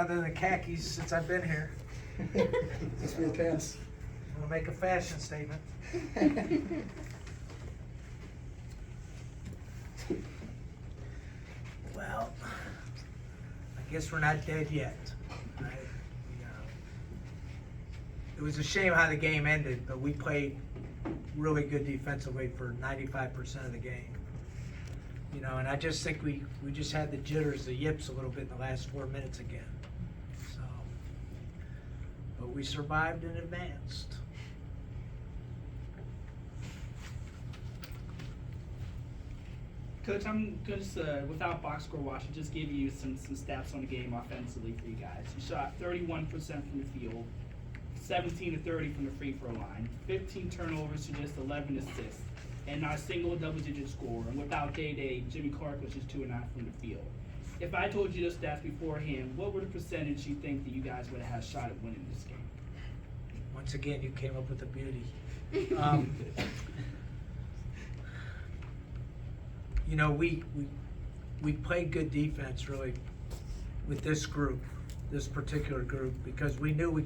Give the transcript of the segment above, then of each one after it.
Other than the khakis since I've been here. Just for your pants. I'm gonna make a fashion statement. Well, I guess we're not dead yet. It was a shame how the game ended, but we played really good defensively for 95% of the game. And I just think we just had the jitters, the yips a little bit in the last 4 minutes again. So, but we survived and advanced. Coach, I'm just without box score watching, just give you some stats on the game offensively for you guys. You shot 31% from the field, 17 to 30 from the free throw line, 15 turnovers to just 11 assists, and not a single double-digit score. And without Day, Jimmy Clark was just 2 and 9 from the field. If I told you those stats beforehand, what were the percentage you think that you guys would have had a shot at winning this game? Once again, you came up with a beauty. We played good defense really with this group, this particular group, because we knew we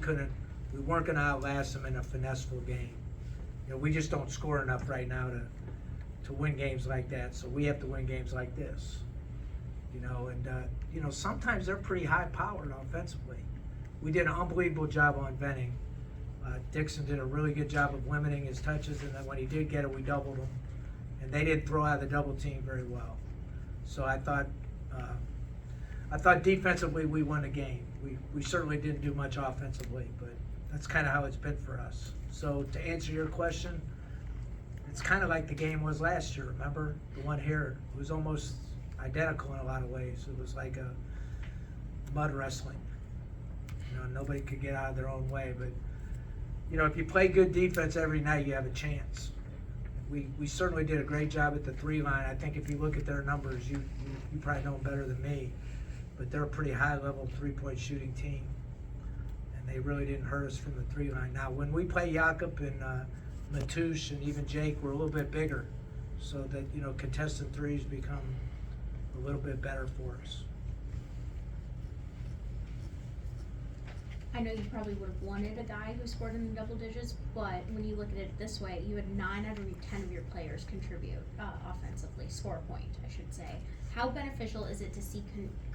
weren't going to outlast them in a finesseful game. We just don't score enough right now to win games like that. So we have to win games like this. Sometimes they're pretty high powered offensively. We did an unbelievable job on Venning. Dixon did a really good job of limiting his touches, and then when he did get it, we doubled him. And they didn't throw out the double team very well. So I thought defensively we won the game. We certainly didn't do much offensively, but that's kind of how it's been for us. So to answer your question, it's kind of like the game was last year. Remember the one here? It was almost identical in a lot of ways. It was like a mud wrestling. Nobody could get out of their own way. But if you play good defense every night, you have a chance. We certainly did a great job at the 3 line. I think if you look at their numbers, you probably know them better than me, but they're a pretty high-level 3-point shooting team, and they really didn't hurt us from the 3 line. Now, when we play Jakob and Matoush and even Jake, we're a little bit bigger, so that contested threes become a little bit better for us. I know you probably would have wanted a guy who scored in the double digits, but when you look at it this way, you had 9 out of 10 of your players contribute offensively, score a point, I should say. How beneficial is it to see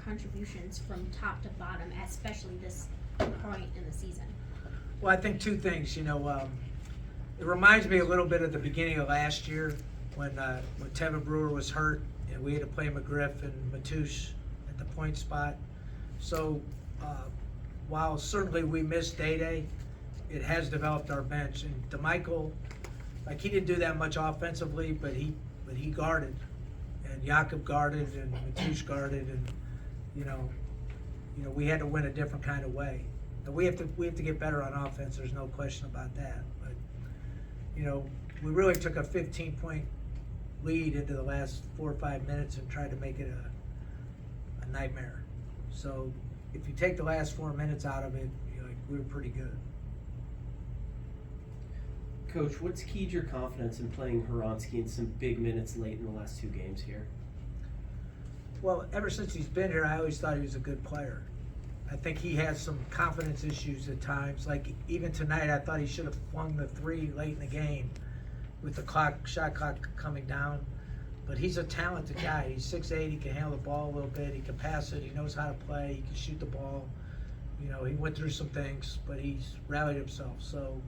contributions from top to bottom, especially this point in the season? Well, I think 2 things. It reminds me a little bit of the beginning of last year when Tevin Brewer was hurt and we had to play McGriff and Matoush at the point spot. So while certainly we missed Day, it has developed our bench. And DeMichael, he didn't do that much offensively, but he guarded, and Jakob guarded, and Matoush guarded, and we had to win a different kind of way. And we have to get better on offense. There's no question about that. But we really took a 15-point lead into the last 4 or 5 minutes and tried to make it a nightmare. So if you take the last 4 minutes out of it, we were pretty good. Coach, what's keyed your confidence in playing Horonsky in some big minutes late in the last 2 games here? Well, ever since he's been here, I always thought he was a good player. I think he has some confidence issues at times. Like even tonight, I thought he should have flung the 3 late in the game with the shot clock coming down. But he's a talented guy. He's 6'8", he can handle the ball a little bit, he can pass it, he knows how to play, he can shoot the ball. He went through some things, but he's rallied himself. So,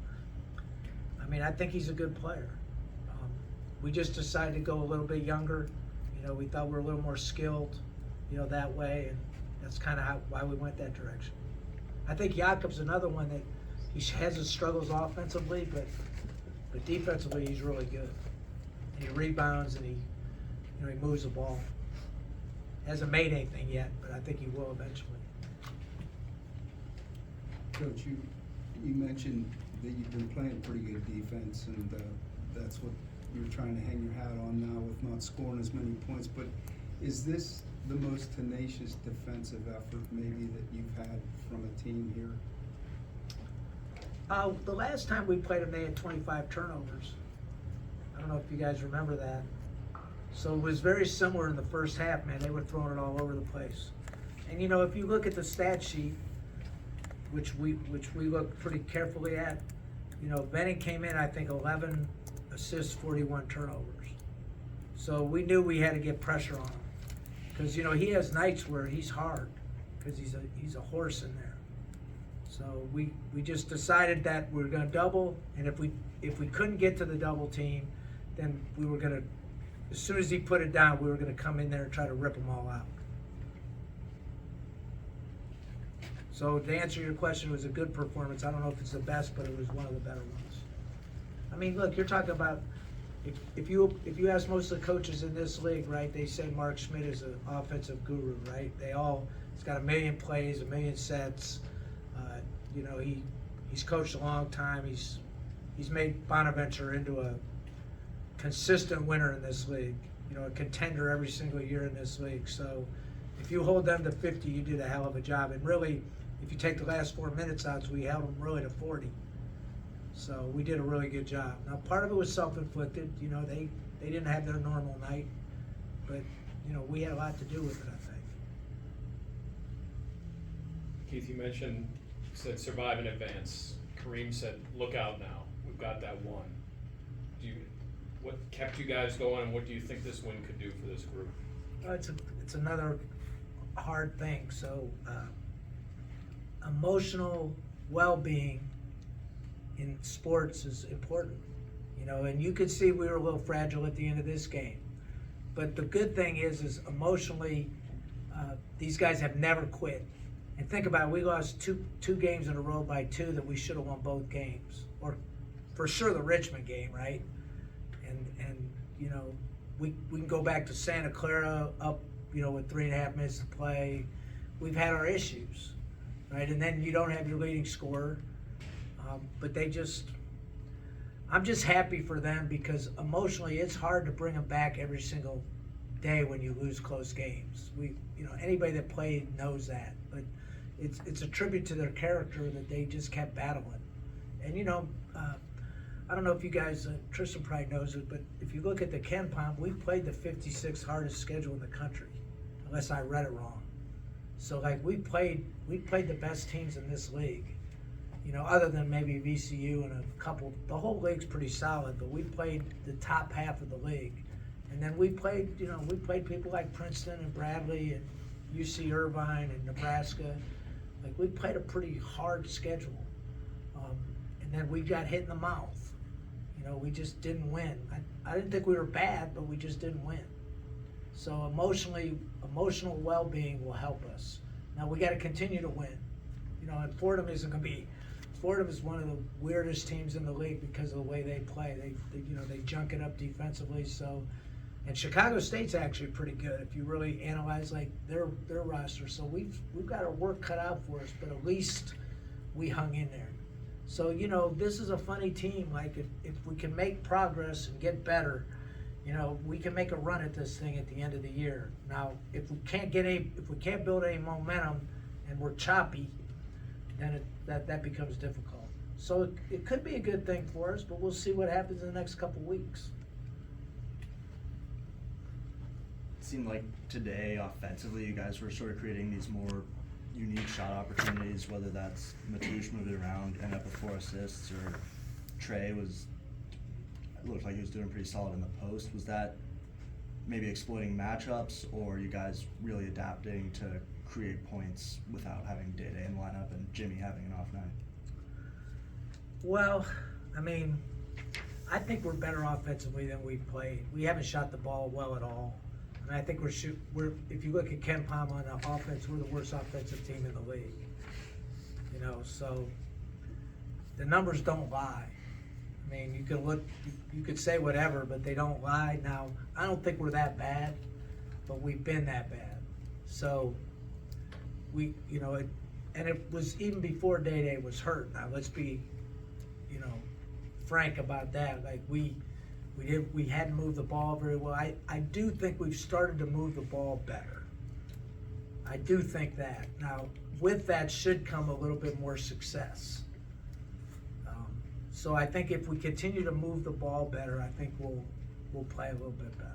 I think he's a good player. We just decided to go a little bit younger. We thought we were a little more skilled, that way, and that's kind of why we went that direction. I think Jakob's another one that he has his struggles offensively, but defensively he's really good. He rebounds and he moves the ball. Hasn't made anything yet, but I think he will eventually. Coach, you mentioned that you've been playing pretty good defense, and that's what you're trying to hang your hat on now with not scoring as many points. But is this the most tenacious defensive effort maybe that you've had from a team here? The last time we played them, they had 25 turnovers. I don't know if you guys remember that. So it was very similar in the first half, man. They were throwing it all over the place. And you know, if you look at the stat sheet, which we look pretty carefully at, you know, Bennett came in, I think, 11 assists, 41 turnovers. So we knew we had to get pressure on him. Because, you know, he has nights where he's hard, because he's a horse in there. So we just decided that we were going to double, and if we couldn't get to the double team, then we were going to, as soon as he put it down, we were going to come in there and try to rip them all out. So to answer your question, it was a good performance. I don't know if it's the best, but it was one of the better ones. I mean, look, you're talking about, if you ask most of the coaches in this league, right, they say Mark Schmidt is an offensive guru, right? He's got 1 million plays, 1 million sets. You know, he's coached a long time. He's made Bonaventure into a consistent winner in this league. You know, a contender every single year in this league. So if you hold them to 50, you did a hell of a job. And really, if you take the last 4 minutes out, we held them really to 40. So we did a really good job. Now, part of it was self-inflicted. You know, they didn't have their normal night. But, you know, we had a lot to do with it, I think. Keith, you said survive in advance. Kareem said, look out now. We've got that one. What kept you guys going, and what do you think this win could do for this group? It's another hard thing. So emotional well-being in sports is important, you know, and you could see we were a little fragile at the end of this game. But the good thing is emotionally, these guys have never quit. And think about it, we lost two games in a row by 2 that we should have won both games, or for sure the Richmond game, right? And you know, we can go back to Santa Clara up, you know, with 3.5 minutes to play. We've had our issues, right? And then you don't have your leading scorer, but I'm just happy for them, because emotionally it's hard to bring them back every single day when you lose close games. You know, anybody that played knows that, but it's a tribute to their character that they just kept battling. And you know, I don't know if you guys, Tristan probably knows it, but if you look at the Ken Pom, we've played the 56th hardest schedule in the country, unless I read it wrong. So like we played the best teams in this league, you know, other than maybe VCU and a couple. The whole league's pretty solid, but we played the top half of the league. And then we played people like Princeton and Bradley and UC Irvine and Nebraska. Like we played a pretty hard schedule. And then we got hit in the mouth. You know, we just didn't win. I didn't think we were bad, but we just didn't win. So emotional well-being will help us. Now we got to continue to win. You know, and Fordham is one of the weirdest teams in the league because of the way they play. They junk it up defensively. So, and Chicago State's actually pretty good if you really analyze like their roster. So we've got our work cut out for us, but at least we hung in there. So, you know, this is a funny team. Like if we can make progress and get better, you know, we can make a run at this thing at the end of the year. Now, if we can't build any momentum and we're choppy, then that becomes difficult. So it could be a good thing for us, but we'll see what happens in the next couple weeks. It seemed like today, offensively, you guys were sort of creating these more unique shot opportunities, whether that's Matoush moving around, end up with 4 assists, or Trey looked like he was doing pretty solid in the post. Was that maybe exploiting matchups, or you guys really adapting to create points without having Day-Day in the lineup and Jimmy having an off night? Well, I mean, I think we're better offensively than we've played. We haven't shot the ball well at all. And I think if you look at Ken Pom on the offense, we're the worst offensive team in the league. You know, so the numbers don't lie. I mean, you could say whatever, but they don't lie. Now, I don't think we're that bad, but we've been that bad. So and it was even before Day-Day was hurt. Now, let's be, you know, frank about that. Like we hadn't moved the ball very well. I do think we've started to move the ball better. I do think that. Now, with that should come a little bit more success. So I think if we continue to move the ball better, I think we'll play a little bit better.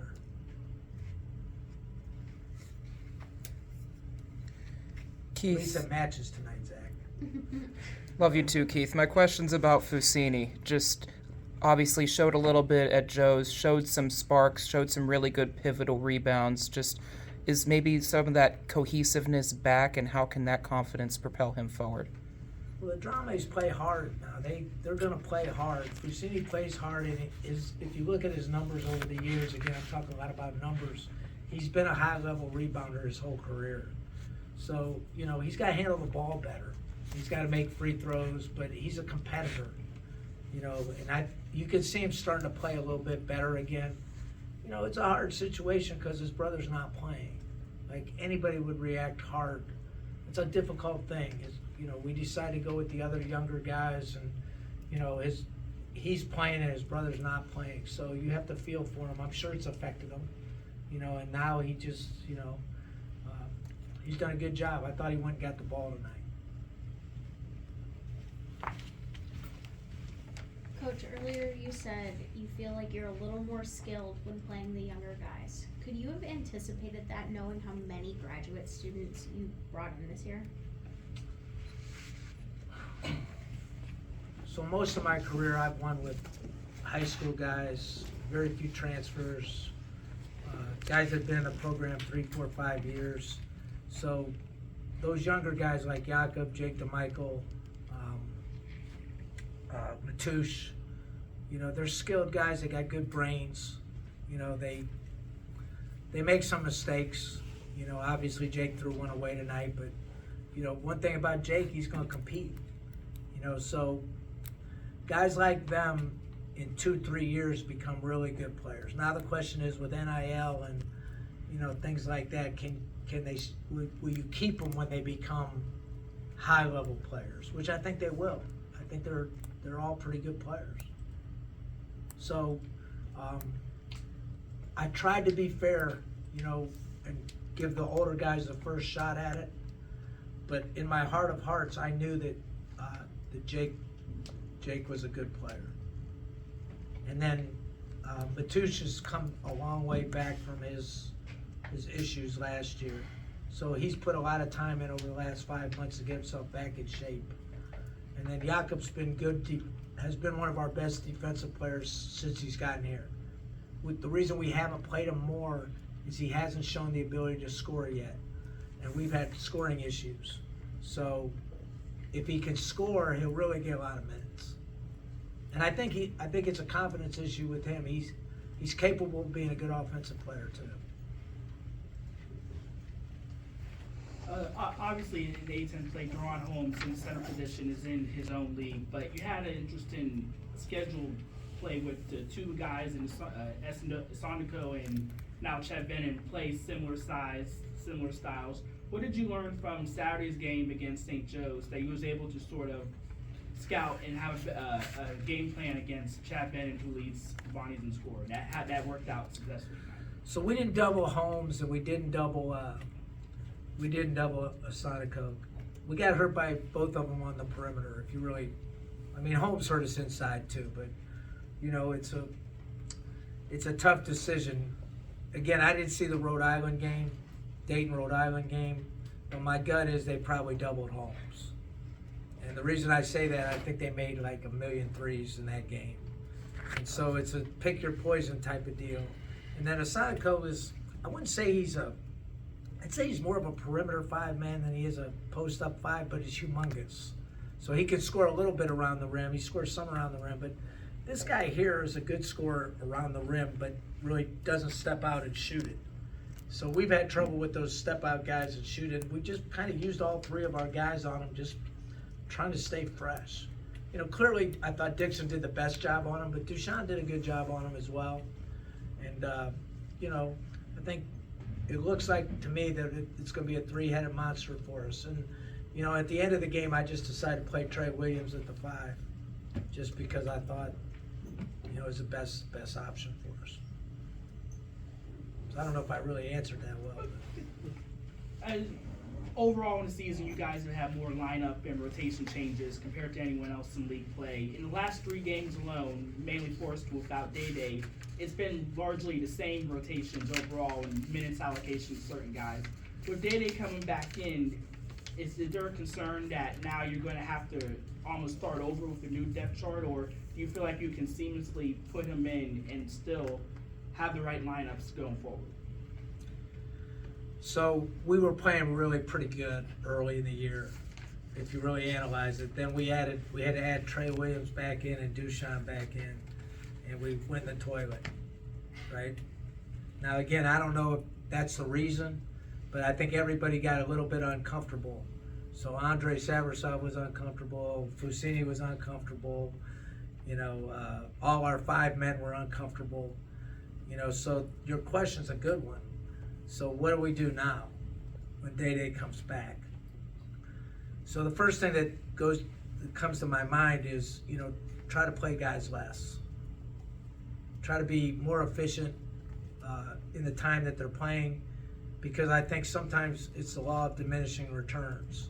At least Keith, it matches tonight, Zach. love you too, Keith. My question's about Fusini. Just obviously showed a little bit at Joe's, showed some sparks, showed some really good pivotal rebounds. Just is maybe some of that cohesiveness back, and how can that confidence propel him forward? Well, the Dramas play hard now. They're going to play hard. Fusini plays hard, and if you look at his numbers over the years, again, I'm talking a lot about numbers, he's been a high-level rebounder his whole career. So, he's got to handle the ball better. He's got to make free throws, but he's a competitor. And you can see him starting to play a little bit better again. It's a hard situation because his brother's not playing. Like, anybody would react hard. It's a difficult thing. We decided to go with the other younger guys, and he's playing and his brother's not playing. So you have to feel for him. I'm sure it's affected him. And now he just, he's done a good job. I thought he went and got the ball tonight. Coach, earlier you said you feel like you're a little more skilled when playing the younger guys. Could you have anticipated that, knowing how many graduate students you brought in this year? So most of my career I've won with high school guys, very few transfers, guys that have been in the program 3, 4, 5 years. So those younger guys like Jakob, Jake DeMichael, Matouche, they're skilled guys. They got good brains. They make some mistakes. Obviously Jake threw one away tonight, but one thing about Jake, he's going to compete. So guys like them in 2-3 years become really good players. Now the question is, with NIL and things like that, will you keep them when they become high level players? Which I think they will. I think they're all pretty good players. So I tried to be fair, and give the older guys the first shot at it. But in my heart of hearts, I knew that Jake was a good player. And then Matouche has come a long way back from his issues last year. So he's put a lot of time in over the last 5 months to get himself back in shape. And then Jakob's been good, has been one of our best defensive players since he's gotten here. The reason we haven't played him more is he hasn't shown the ability to score yet. And we've had scoring issues. So if he can score, he'll really get a lot of minutes. And I think it's a confidence issue with him. He's capable of being a good offensive player too. Obviously, the A-10 play Deron Holmes in center position is in his own league, but you had an interesting scheduled play with the two guys in Sondiko and now Chet Bennett play similar size, similar styles. What did you learn from Saturday's game against St. Joe's that you was able to sort of scout and have a game plan against Chad Bennett, who leads Bonnie's in scoring? That worked out successfully. So we didn't double Holmes, and we didn't double Sondiko. We got hurt by both of them on the perimeter. If you really, Holmes hurt us inside too, but it's a tough decision. Again, I didn't see the Rhode Island game, Dayton-Rhode Island game, but my gut is they probably doubled Holmes. And the reason I say that, I think they made like 1 million threes in that game. And so it's a pick your poison type of deal. And then Sondiko is, I'd say he's more of a perimeter 5-man than he is a post-up 5, but he's humongous. So he can score a little bit around the rim. He scores some around the rim, but this guy here is a good scorer around the rim, but really doesn't step out and shoot it. So we've had trouble with those step-out guys and shoot it. We just kind of used all 3 of our guys on him, just trying to stay fresh. Clearly I thought Dixon did the best job on him, but Duquesne did a good job on him as well. And, I think it looks like to me that it's going to be a 3-headed monster for us. And, at the end of the game, I just decided to play Trey Williams at the 5, just because I thought, it was the best option for us. So I don't know if I really answered that well. But. Overall in the season, you guys have had more lineup and rotation changes compared to anyone else in league play. In the last 3 games alone, mainly forced without Day, it's been largely the same rotations overall and minutes allocation to certain guys. With Day coming back in, is there a concern that now you're going to have to almost start over with a new depth chart, or do you feel like you can seamlessly put him in and still have the right lineups going forward? So we were playing really pretty good early in the year, if you really analyze it. Then we had to add Trey Williams back in and Duquesne back in, and we went in the toilet, right? Now again, I don't know if that's the reason, but I think everybody got a little bit uncomfortable. So Andre Saversov was uncomfortable, Fusini was uncomfortable, all our 5 men were uncomfortable, so your question's a good one. So what do we do now when Day comes back? So the first thing that comes to my mind is, try to play guys less. Try to be more efficient in the time that they're playing, because I think sometimes it's the law of diminishing returns.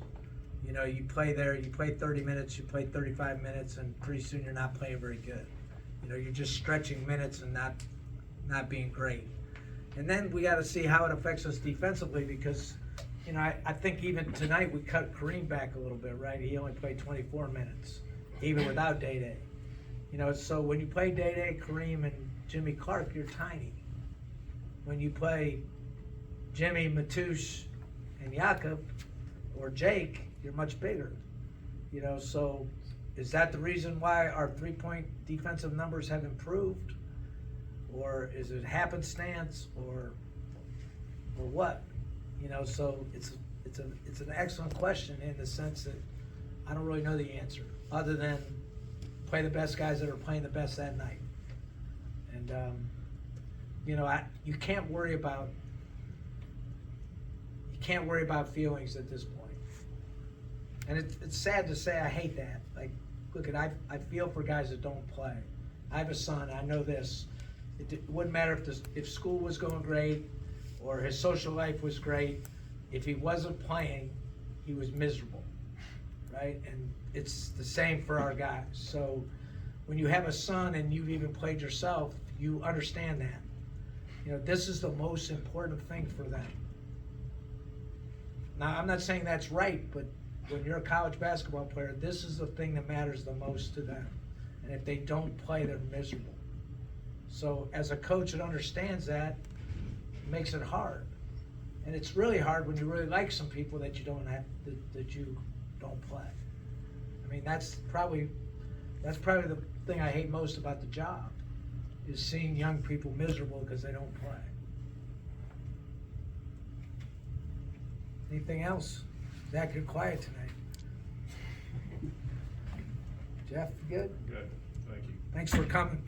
You play 30 minutes, you play 35 minutes, and pretty soon you're not playing very good. You're just stretching minutes and not being great. And then we got to see how it affects us defensively, because, I think even tonight we cut Kareem back a little bit, right? He only played 24 minutes, even without Day. So when you play Day, Kareem, and Jimmy Clark, you're tiny. When you play Jimmy, Matoush, and Jakob, or Jake, you're much bigger. So is that the reason why our 3-point defensive numbers have improved? Or is it happenstance, or what? So it's an excellent question in the sense that I don't really know the answer, other than play the best guys that are playing the best that night. And you can't worry about feelings at this point. And it's sad to say, I hate that. Like, look, I feel for guys that don't play. I have a son. I know this. It wouldn't matter if school was going great or his social life was great. If he wasn't playing, he was miserable, right? And it's the same for our guys. So when you have a son and you've even played yourself, you understand that. This is the most important thing for them. Now, I'm not saying that's right, but when you're a college basketball player, this is the thing that matters the most to them. And if they don't play, they're miserable. So as a coach that understands that, it makes it hard. And it's really hard when you really like some people that you don't play. I mean, that's probably the thing I hate most about the job, is seeing young people miserable because they don't play. Anything else? Zach, you're quiet tonight. Jeff, you good? Good, thank you. Thanks for coming.